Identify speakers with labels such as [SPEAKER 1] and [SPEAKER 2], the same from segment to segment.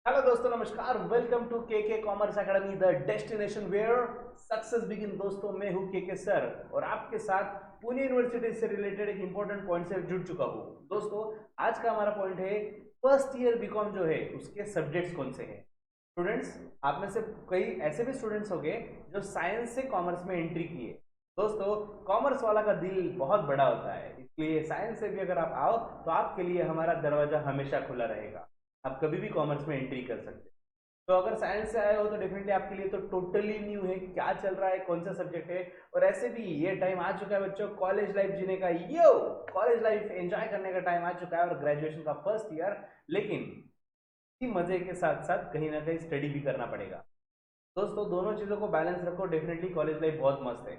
[SPEAKER 1] Hello दोस्तों, नमस्कार। Welcome to K commerce academy, the destination where success begin. दोस्तों, मैं हूं के सर और आपके साथ पुणे यूनिवर्सिटी से रिलेटेड एक इंपॉर्टेंट पॉइंट से जुड़ चुका हूं। दोस्तों, आज का हमारा पॉइंट है फर्स्ट ईयर बीकॉम जो है उसके सब्जेक्ट्स कौन से हैं। स्टूडेंट्स, आप में से कई ऐसे भी स्टूडेंट्स होंगे जो साइंस से कॉमर्स में एंट्री किए। दोस्तों, कॉमर्स वाला का दिल बहुत बड़ा होता है, इसलिए साइंस से भी अगर आप आओ तो आपके लिए हमारा दरवाजा हमेशा खुला रहेगा। आप कभी भी कॉमर्स में एंट्री कर सकते हैं। तो अगर साइंस से आए हो तो डेफिनेटली आपके लिए तो टोटली न्यू है, क्या चल रहा है, कौन सा सब्जेक्ट है। और ऐसे भी ये टाइम आ चुका है बच्चों, कॉलेज लाइफ जीने का। यो कॉलेज लाइफ एंजॉय करने का टाइम आ चुका है और ग्रेजुएशन का फर्स्ट ईयर। लेकिन इसी मजे के साथ साथ कहीं ना कहीं स्टडी भी करना पड़ेगा। दोस्तों, दोनों चीजों को बैलेंस रखो। डेफिनेटली कॉलेज लाइफ बहुत मस्त है,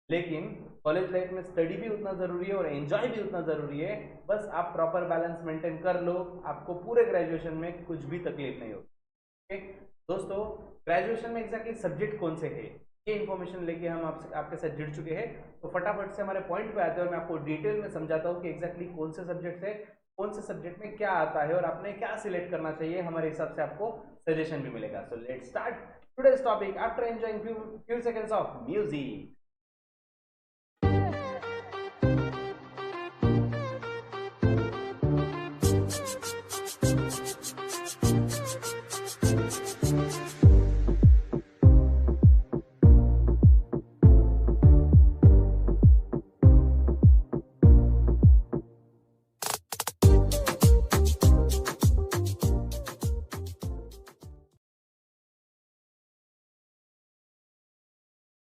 [SPEAKER 1] लेकिन कॉलेज लाइफ में स्टडी भी उतना जरूरी है और एंजॉय भी उतना जरूरी है। बस आप प्रॉपर बैलेंस मेंटेन कर लो, आपको पूरे ग्रेजुएशन में कुछ भी तकलीफ नहीं होगी। ठीक? दोस्तों, ग्रेजुएशन में एग्जैक्टली सब्जेक्ट कौन से है, ये इन्फॉर्मेशन लेके हम आपसे आपके साथ जुड़ चुके हैं। तो फटाफट से हमारे पॉइंट पे आते हैं और मैं आपको डिटेल में समझाता हूँ कि एग्जैक्टली कौन से सब्जेक्ट है, कौन से सब्जेक्ट में क्या आता है और आपने क्या सिलेक्ट करना चाहिए। हमारे हिसाब से आपको सजेशन भी मिलेगा। So let's start today's topic after enjoying few seconds of music.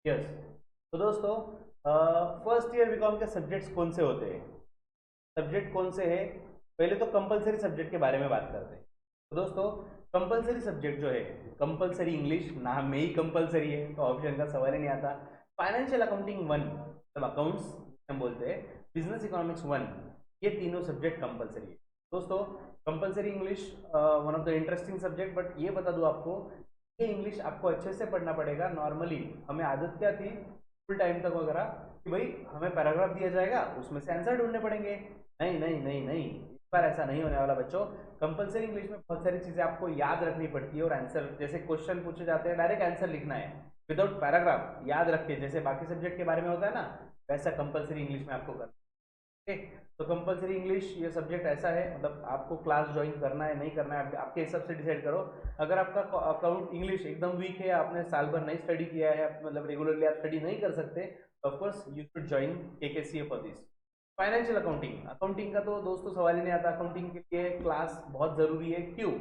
[SPEAKER 1] Yes. तो दोस्तों, फर्स्ट ईयर बीकॉम के सब्जेक्ट्स कौन से होते हैं, सब्जेक्ट कौन से हैं। पहले तो कंपलसरी सब्जेक्ट के बारे में बात करते हैं। तो दोस्तों, कंपलसरी सब्जेक्ट जो है, कंपलसरी इंग्लिश, नाम में ही कंपलसरी है तो ऑप्शन का सवाल ही नहीं आता। फाइनेंशियल अकाउंटिंग वन, मतलब अकाउंट्स हम बोलते हैं, बिजनेस इकोनॉमिक्स वन, ये तीनों सब्जेक्ट कंपलसरी है। दोस्तों, compulsory English one of the interesting subject, but ये बता दूं आपको, ये इंग्लिश आपको अच्छे से पढ़ना पड़ेगा। नॉर्मली हमें आदत क्या थी फुल टाइम तक वगैरह कि भाई हमें पैराग्राफ दिया जाएगा, उसमें से आंसर ढूंढने पड़ेंगे। नहीं नहीं नहीं नहीं, इस बार ऐसा नहीं होने वाला बच्चों। कंपलसरी इंग्लिश में बहुत सारी चीजें आपको याद रखनी पड़ती है और आंसर, जैसे क्वेश्चन पूछे जाते हैं डायरेक्ट आंसर लिखना है विदाउट पैराग्राफ, याद रख के, जैसे बाकी सब्जेक्ट के बारे में होता है ना, वैसा कंपलसरी इंग्लिश में आपको करना है। ठीक? तो कंपलसरी इंग्लिश ये सब्जेक्ट ऐसा है, मतलब आपको क्लास ज्वाइन करना है नहीं करना है आपके हिसाब से डिसाइड करो। अगर आपका अकाउंट इंग्लिश एकदम वीक है, आपने साल भर नहीं स्टडी किया है, मतलब रेगुलरली आप स्टडी नहीं कर सकते, of course you should join KKCA for this. Financial accounting, accounting का तो दोस्तों सवाल ही नहीं आता। अकाउंटिंग के लिए क्लास बहुत जरूरी है। क्यों?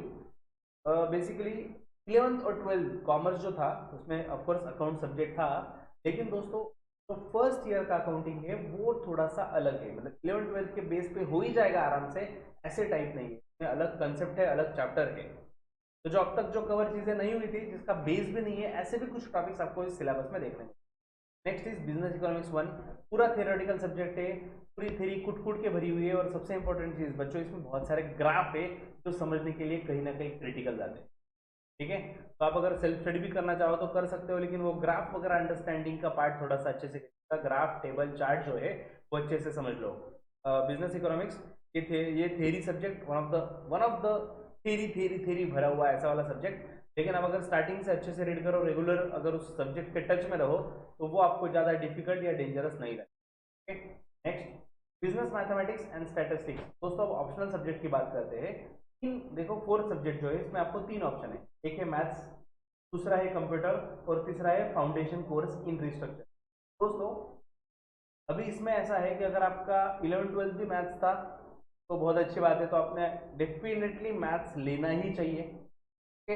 [SPEAKER 1] बेसिकली 11th और 12th कॉमर्स जो था उसमें ऑफकोर्स अकाउंट सब्जेक्ट था, लेकिन दोस्तों तो फर्स्ट ईयर का अकाउंटिंग है वो थोड़ा सा अलग है। मतलब 11th 12th के बेस पे हो ही जाएगा आराम से, ऐसे टाइप नहीं है, इसमें अलग कंसेप्ट है, अलग चैप्टर है। तो जो अब तक जो कवर चीजें नहीं हुई थी, जिसका बेस भी नहीं है, ऐसे भी कुछ टॉपिक्स आपको इस सिलेबस में देखने को। Next is business economics one, पूरा थियोरेटिकल सब्जेक्ट है, पूरी थ्योरी कुट कुट के भरी हुई है। और सबसे इंपॉर्टेंट चीज बच्चों, इसमें बहुत सारे ग्राफ है जो समझने के लिए कहीं ना कहीं क्रिटिकल जाते हैं। ठीक है? तो आप अगर सेल्फ स्टडी भी करना चाहो तो कर सकते हो, लेकिन वो ग्राफ वगैरह अंडरस्टैंडिंग का पार्ट थोड़ा सा अच्छे से, ग्राफ टेबल चार्ट जो है वो अच्छे से समझ लो। बिजनेस इकोनॉमिक्स ये theory subject, one of the theory theory theory भरा हुआ ऐसा वाला सब्जेक्ट। लेकिन अब अगर स्टार्टिंग से अच्छे से रीड करो, रेगुलर अगर उस सब्जेक्ट के टच में रहो, तो वो आपको ज्यादा डिफिकल्ट या डेंजरस नहीं लगेगा। Next, business mathematics and statistics. दोस्तों, अब ऑप्शनल सब्जेक्ट की बात करते हैं। तीन देखो, फोर्थ सब्जेक्ट जो है इसमें आपको तीन ऑप्शन है। एक है मैथ्स, दूसरा है कंप्यूटर और तीसरा है फाउंडेशन कोर्स इन रिस्ट्रक्चर। दोस्तों, अभी इसमें ऐसा है कि अगर आपका 11 12 भी मैथ्स था तो बहुत अच्छी बात है, तो आपने डेफिनेटली मैथ्स लेना ही चाहिए। ओके?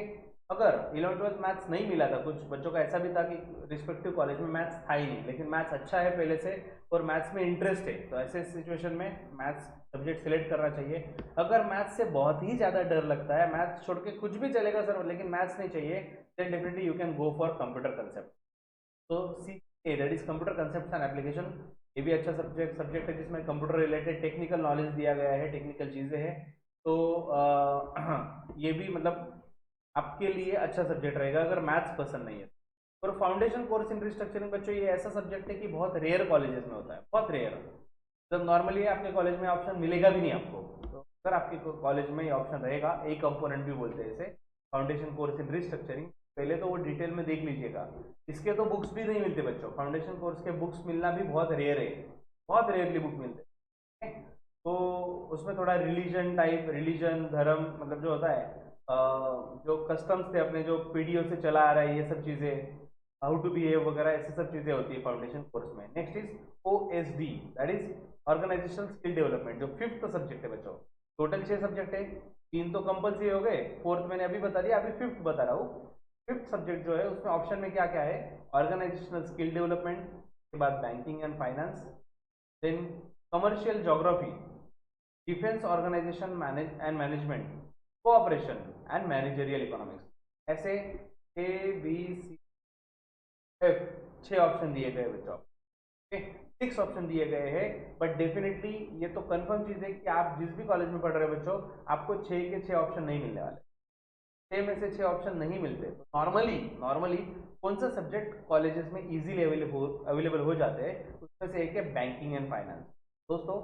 [SPEAKER 1] अगर 11 12 मैथ्स नहीं मिला था, कुछ बच्चों का ऐसा भी था कि रिस्पेक्टिव कॉलेज में मैथ्स था ही नहीं, लेकिन मैथ्स अच्छा है पहले से और मैथ्स में इंटरेस्ट है, तो ऐसे सिचुएशन में मैथ्स सब्जेक्ट सिलेक्ट करना चाहिए। अगर मैथ्स से बहुत ही ज़्यादा डर लगता है, मैथ्स छोड़ के कुछ भी चलेगा सर लेकिन मैथ्स नहीं चाहिए, then definitely you can go for computer concept. तो C A, that is computer concept and application. ये भी अच्छा सब्जेक्ट है जिसमें कंप्यूटर रिलेटेड टेक्निकल नॉलेज दिया गया है, टेक्निकल चीज़ें हैं। तो ये भी मतलब आपके लिए अच्छा सब्जेक्ट रहेगा अगर मैथ्स पसंद नहीं है। और फाउंडेशन कोर्स इन रिस्ट्रक्चरिंग बच्चों, ये ऐसा सब्जेक्ट है कि बहुत रेयर कॉलेजेस में होता है, बहुत रेयर, मतलब नॉर्मली आपके कॉलेज में ऑप्शन मिलेगा भी नहीं आपको। तो अगर आपके कॉलेज में ये ऑप्शन रहेगा, ए कंपोनेंट भी बोलते हैं इसे, फाउंडेशन कोर्स इन रिस्ट्रक्चरिंग, पहले तो वो डिटेल में देख लीजिएगा। इसके तो बुक्स भी नहीं मिलते बच्चों, फाउंडेशन कोर्स के बुक्स मिलना भी बहुत रेयर है, बहुत रेयरली बुक मिलते हैं। तो उसमें थोड़ा रिलीजन टाइप, रिलीजन धर्म मतलब जो होता है जो कस्टम्स थे अपने, जो पीढ़ियों से चला आ रहा है, ये सब चीज़ें, हाउ टू बिहेव वगैरह, ऐसी सब चीज़ें होती है फाउंडेशन कोर्स में। Next is OSD, that is organizational skill development, जो फिफ्थ सब्जेक्ट है बच्चों। टोटल 6 सब्जेक्ट है, 3 तो कंपल्सरी हो गए, फोर्थ मैंने अभी बता दिया, अभी फिफ्थ बता रहा हूँ। फिफ्थ सब्जेक्ट जो है उसमें ऑप्शन में क्या क्या है, ऑर्गेनाइजेशनल स्किल डेवलपमेंट, के बाद banking and finance, then commercial geography, defence organization manage and management, cooperation and managerial economics, ऐसे ABCF 6 ऑप्शन दिए गए बच्चों। 6 ऑप्शन दिए गए हैं, बट डेफिनेटली ये तो कंफर्म चीज है कि आप जिस भी कॉलेज में पढ़ रहे हो बच्चों, आपको 6 के 6 ऑप्शन नहीं मिलने वाले। 6 में से 6 ऑप्शन नहीं मिलते। तो नॉर्मली नॉर्मली कौन सा सब्जेक्ट कॉलेजेस में इजीली अवेलेबल हो जाते हैं, उसमें से एक है बैंकिंग एंड फाइनेंस। दोस्तों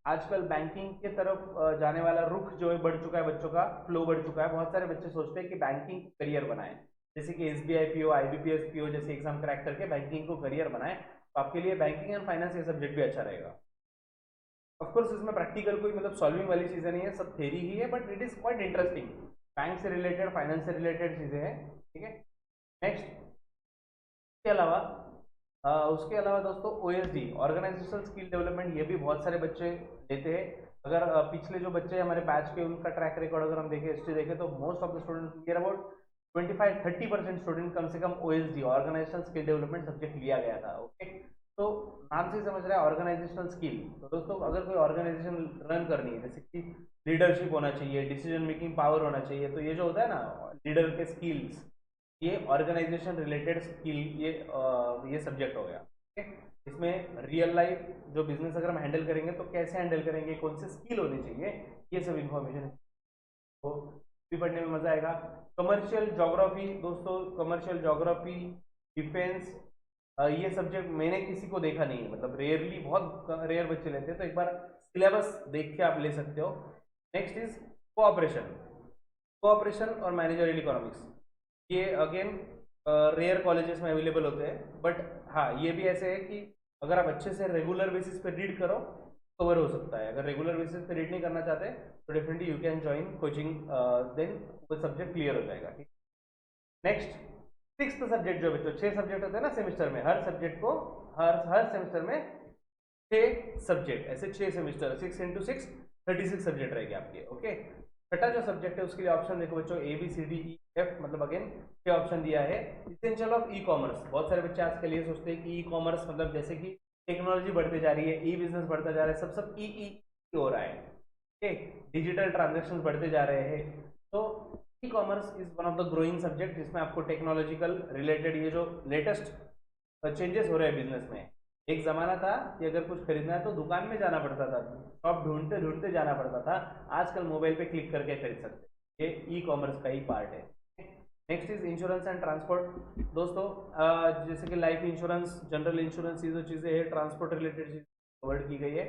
[SPEAKER 1] आजकल बैंकिंग के तरफ जाने वाला रुख जो है बढ़ चुका है, बच्चों का फ्लो बढ़ चुका है। बहुत सारे बच्चे सोचते हैं कि बैंकिंग करियर बनाएं, जैसे कि SBI PO, IBPS PO जैसे एग्जाम क्रैक करके बैंकिंग को करियर बनाएं। तो आपके लिए बैंकिंग एंड फाइनेंस ये सब्जेक्ट भी अच्छा रहेगा। ऑफकोर्स इसमें प्रैक्टिकल कोई मतलब सॉल्विंग वाली चीजें नहीं है, सब थ्योरी ही है, but it is quite interesting. Bank से रिलेटेड, फाइनेंस से रिलेटेड चीजें हैं, ठीक है। नेक्स्ट के अलावा उसके अलावा दोस्तों OSD, ऑर्गेनाइजेशनल स्किल डेवलपमेंट, ये भी बहुत सारे बच्चे लेते हैं। अगर पिछले जो बच्चे हमारे बैच के उनका ट्रैक रिकॉर्ड अगर हम देखें, हिस्ट्री देखें, तो most of the student, near about 25-30% student कम से कम OSD, organisational skill development subject लिया गया था। ओके, तो नाम से ही समझ रहा है ऑर्गेनाइजेशनल स्किल। तो दोस्तों अगर कोई ऑर्गेनाइजेशन रन करनी है, जैसे कि लीडरशिप होना चाहिए, डिसीजन मेकिंग पावर होना चाहिए, तो ये जो होता है ना लीडर के स्किल्स, ये ऑर्गेनाइजेशन रिलेटेड स्किल, ये सब्जेक्ट हो गया। ठीक है, इसमें रियल लाइफ जो बिजनेस अगर हम हैंडल करेंगे तो कैसे हैंडल करेंगे, कौन से स्किल होनी चाहिए, ये सब इंफॉर्मेशन तो भी पढ़ने में मजा आएगा। कमर्शियल ज्योग्राफी दोस्तों, कमर्शियल ज्योग्राफी, डिफेंस, ये सब्जेक्ट मैंने किसी को देखा नहीं है, मतलब रेयरली, बहुत रेयर बच्चे लेते हैं, तो एक बार सिलेबस देख के आप ले सकते हो। नेक्स्ट इज कोऑपरेशन, कोऑपरेशन और मैनेजरियल इकोनॉमिक्स, ये अगेन रेयर कॉलेजेस में अवेलेबल होते हैं, बट हाँ ये भी ऐसे है कि अगर आप अच्छे से रेगुलर बेसिस पे रीड करो कवर हो सकता है। अगर रेगुलर बेसिस पे रीड नहीं करना चाहते तो definitely you can join coaching, then वो सब्जेक्ट क्लियर हो जाएगा। ठीक, नेक्स्ट सिक्स्थ सब्जेक्ट जो बच्चों, 6 सब्जेक्ट होते हैं ना सेमेस्टर में, हर सब्जेक्ट को हर सेमेस्टर में 6 सब्जेक्ट, ऐसे 6 सेमेस्टर, 6 into 6 36 सब्जेक्ट रहेंगे आपके। ओके, छठा जो सब्जेक्ट है उसके लिए ऑप्शन देखो बच्चों, ABCDEF, मतलब अगेन क्या ऑप्शन दिया है, इसेंशियल ऑफ ई कॉमर्स। बहुत सारे बच्चे आजकल ये सोचते हैं कि ई कॉमर्स मतलब जैसे कि टेक्नोलॉजी बढ़ती जा रही है, ई बिजनेस बढ़ता जा रहा है, सब सब ई हो रहा है, ठीक, डिजिटल ट्रांजेक्शन बढ़ते जा रहे हैं। तो e commerce is one of the growing subject, जिसमें आपको टेक्नोलॉजिकल रिलेटेड ये जो लेटेस्ट चेंजेस हो रहे हैं बिजनेस में। एक जमाना था कि अगर कुछ खरीदना है तो दुकान में जाना पड़ता था, शॉप ढूंढते ढूंढते जाना पड़ता था, आजकल मोबाइल पे क्लिक करके खरीद सकते हैं, ये ई कॉमर्स का ही पार्ट है। Next is insurance and transport दोस्तों, जैसे कि लाइफ इंश्योरेंस, जनरल इंश्योरेंस, ये जो चीज़ें हैं ट्रांसपोर्ट रिलेटेड चीज कवर्ड की गई है।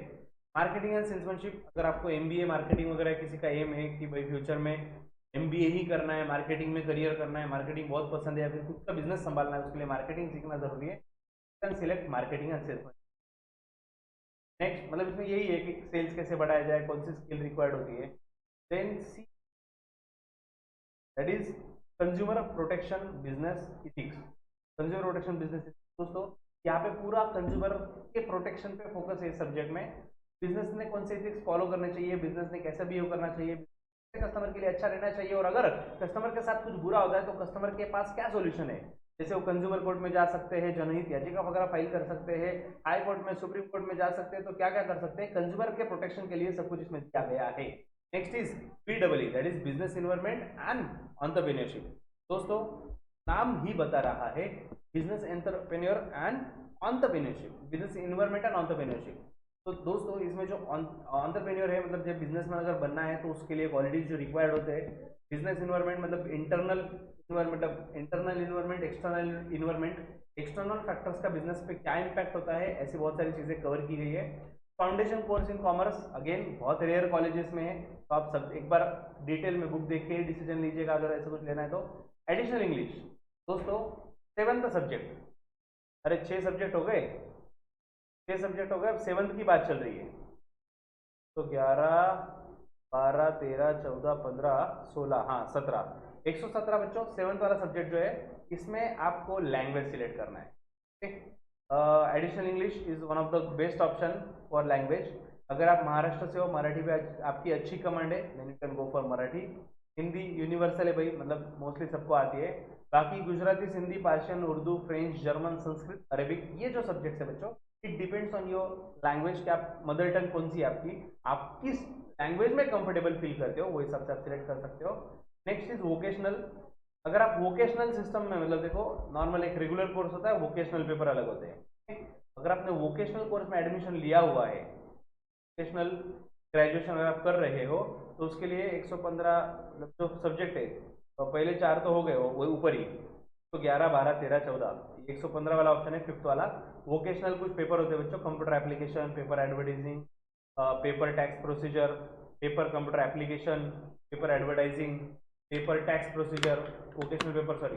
[SPEAKER 1] मार्केटिंग एंड सेल्समैनशिप, अगर आपको MBA मार्केटिंग वगैरह किसी का एम है कि भाई फ्यूचर में MBA ही करना है, मार्केटिंग में करियर करना है, मार्केटिंग बहुत पसंद है, या फिर खुद का बिजनेस संभालना है, उसके लिए मार्केटिंग सीखना जरूरी है, can select marketing and sales. Next मतलब इसमें यही है कि सेल्स कैसे बढ़ाया जाए, कौन सी स्किल रिक्वायर्ड होती है। Then C, that is consumer protection business ethics, consumer protection business दोस्तों, यहाँ पे पूरा कंज्यूमर के प्रोटेक्शन पे फोकस है इस सब्जेक्ट में। बिजनेस ने कौन से इथिक्स फॉलो करने चाहिए, बिजनेस ने कैसे बिहेव करना चाहिए, कस्टमर के लिए अच्छा रहना चाहिए, और अगर कस्टमर के साथ कुछ बुरा होता है तो कस्टमर के पास क्या सोल्यूशन है। जैसे वो कंज्यूमर कोर्ट में जा सकते हैं, जनहित याचिका वगैरह फाइल कर सकते हैं, हाई कोर्ट में, सुप्रीम कोर्ट में जा सकते हैं, तो क्या क्या कर सकते हैं, कंज्यूमर के प्रोटेक्शन के लिए सब कुछ इसमें दिया गया है। Next is BEE, that is business environment and entrepreneurship. दोस्तों नाम ही बता रहा है, business entrepreneur and entrepreneurship, business environment and entrepreneurship. तो दोस्तों इसमें जो एंटरप्रेन्योर है, मतलब जब बिजनेसमैन अगर बनना है तो उसके लिए क्वालिटीज जो रिक्वायर्ड होते हैं। बिजनेस इन्वायरमेंट मतलब इंटरनल इन्वायरमेंट, मतलब internal environment, external environment, external factors का बिजनेस पे क्या इंपैक्ट होता है, ऐसी बहुत सारी चीजें कवर की गई है। Foundation course in commerce again बहुत रेयर कॉलेजेस में है, तो आप सब एक बार डिटेल में बुक देख के डिसीजन लीजिएगा अगर ऐसा कुछ लेना है तो। एडिशनल इंग्लिश दोस्तों 7th सब्जेक्ट, अरे 6 सब्जेक्ट हो गए, 6 सब्जेक्ट हो गए, अब 7th की बात चल रही है। तो 11 12 13 14 15 16, हाँ 17, 117 बच्चों 7th वाला सब्जेक्ट जो है इसमें आपको लैंग्वेज सिलेक्ट करना है। Additional English is one of the best option for language. अगर आप महाराष्ट्र से हो, मराठी पे आपकी अच्छी कमांड है, then you can go for Marathi. Hindi universal है भाई, मतलब मोस्टली सबको आती है। बाकी Gujarati, Sindhi, Persian, Urdu, French, German, Sanskrit, Arabic, ये जो सब्जेक्ट्स है बच्चों, it depends on your language कि आप मदर टंग कौन सी है आपकी, आप किस लैंग्वेज में कंफर्टेबल फील करते हो वो हिसाब से आप सिलेक्ट कर सकते हो। Next is vocational. अगर आप वोकेशनल सिस्टम में, मतलब देखो नॉर्मल एक रेगुलर कोर्स होता है, वोकेशनल पेपर अलग होते हैं। अगर आपने वोकेशनल कोर्स में एडमिशन लिया हुआ है, वोकेशनल ग्रेजुएशन अगर आप कर रहे हो, तो उसके लिए 115 जो सब्जेक्ट है, तो पहले 4 तो हो गए वो ऊपर ही, तो 11 12 13 14, 115 वाला ऑप्शन है 5th वाला। वोकेशनल कुछ पेपर होते हैं बच्चों, computer application, paper advertising, paper tax procedure, paper computer application, paper advertising, paper tax procedure, vocational paper sorry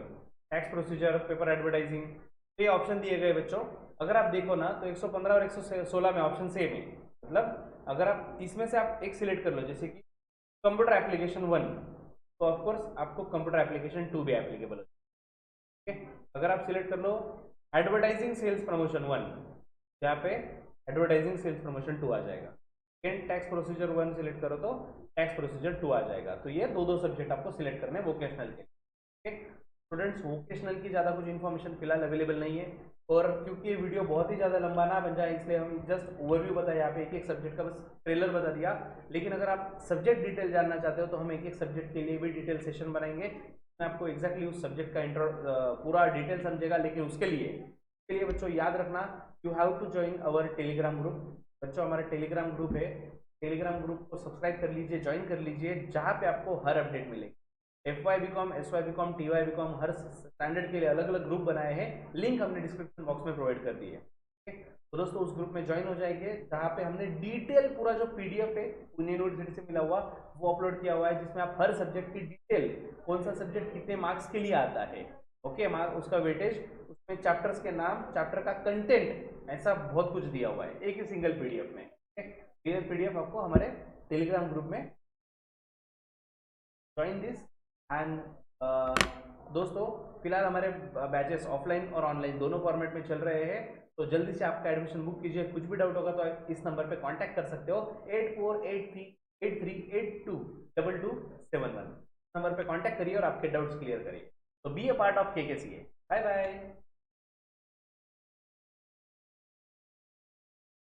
[SPEAKER 1] tax procedure, paper advertising, ये ऑप्शन दिए गए बच्चों। अगर आप देखो ना तो 115 और 116 में ऑप्शन सेम है, मतलब अगर आप इसमें से आप एक सिलेक्ट कर लो, जैसे कि कंप्यूटर एप्लीकेशन 1, तो ऑफकोर्स आपको कंप्यूटर एप्लीकेशन 2 भी एप्लीकेबल है। अगर आप सिलेक्ट कर लो एडवर्टाइजिंग सेल्स प्रमोशन 1, यहाँ पे एडवर्टाइजिंग सेल्स प्रमोशन 2 आ जाएगा। सेकेंड टैक्स प्रोसीजर 1 सिलेक्ट करो तो टैक्स प्रोसीजर 2 आ जाएगा। तो ये दो सब्जेक्ट आपको सिलेक्ट करने हैं वोकेशनल के। स्टूडेंट्स वोकेशनल की ज़्यादा कुछ इन्फॉर्मेशन फिलहाल अवेलेबल नहीं है, और क्योंकि ये वीडियो बहुत ही ज़्यादा लंबा ना बन जाए इसलिए हम जस्ट ओवरव्यू बताया, यहाँ पे एक एक सब्जेक्ट का बस ट्रेलर बता दिया। लेकिन अगर आप सब्जेक्ट डिटेल जानना चाहते हो तो हम एक एक सब्जेक्ट के लिए भी डिटेल सेशन बनाएंगे, मैं आपको एक्जैक्टली उस सब्जेक्ट का इंट्रो पूरा डिटेल समझेगा। लेकिन उसके लिए बच्चों याद रखना, you have to join our telegram group. बच्चों हमारा टेलीग्राम ग्रुप है, टेलीग्राम ग्रुप को सब्सक्राइब कर लीजिए, ज्वाइन कर लीजिए, जहाँ पे आपको हर अपडेट मिलेगी। FY BCom, SY BCom, TY BCom हर स्टैंडर्ड के लिए अलग अलग ग्रुप बनाए हैं, लिंक हमने डिस्क्रिप्शन बॉक्स में प्रोवाइड कर दी है। तो दोस्तों उस ग्रुप में ज्वाइन हो जाएंगे, जहाँ पे हमने डिटेल पूरा जो PDF है पुणे यूनिवर्सिटी से मिला हुआ वो अपलोड किया हुआ है, जिसमें आप हर सब्जेक्ट की डिटेल, कौन सा सब्जेक्ट कितने मार्क्स के लिए आता है, ओके उसका वेटेज, उसमें चैप्टर्स के नाम, चैप्टर का कंटेंट, ऐसा बहुत कुछ दिया हुआ है एक ही सिंगल PDF में। क्लियर PDF आपको हमारे टेलीग्राम ग्रुप में ज्वाइन दिस। एंड दोस्तों फिलहाल हमारे बैचेस ऑफलाइन और ऑनलाइन दोनों फॉर्मेट में चल रहे हैं, तो जल्दी से आपका एडमिशन बुक कीजिए। कुछ भी डाउट होगा तो आप इस नंबर पे कांटेक्ट कर सकते हो, 848383822271 नंबर पे कांटेक्ट करिए और आपके डाउट्स क्लियर करिए। तो be a part of KKCA। Bye bye.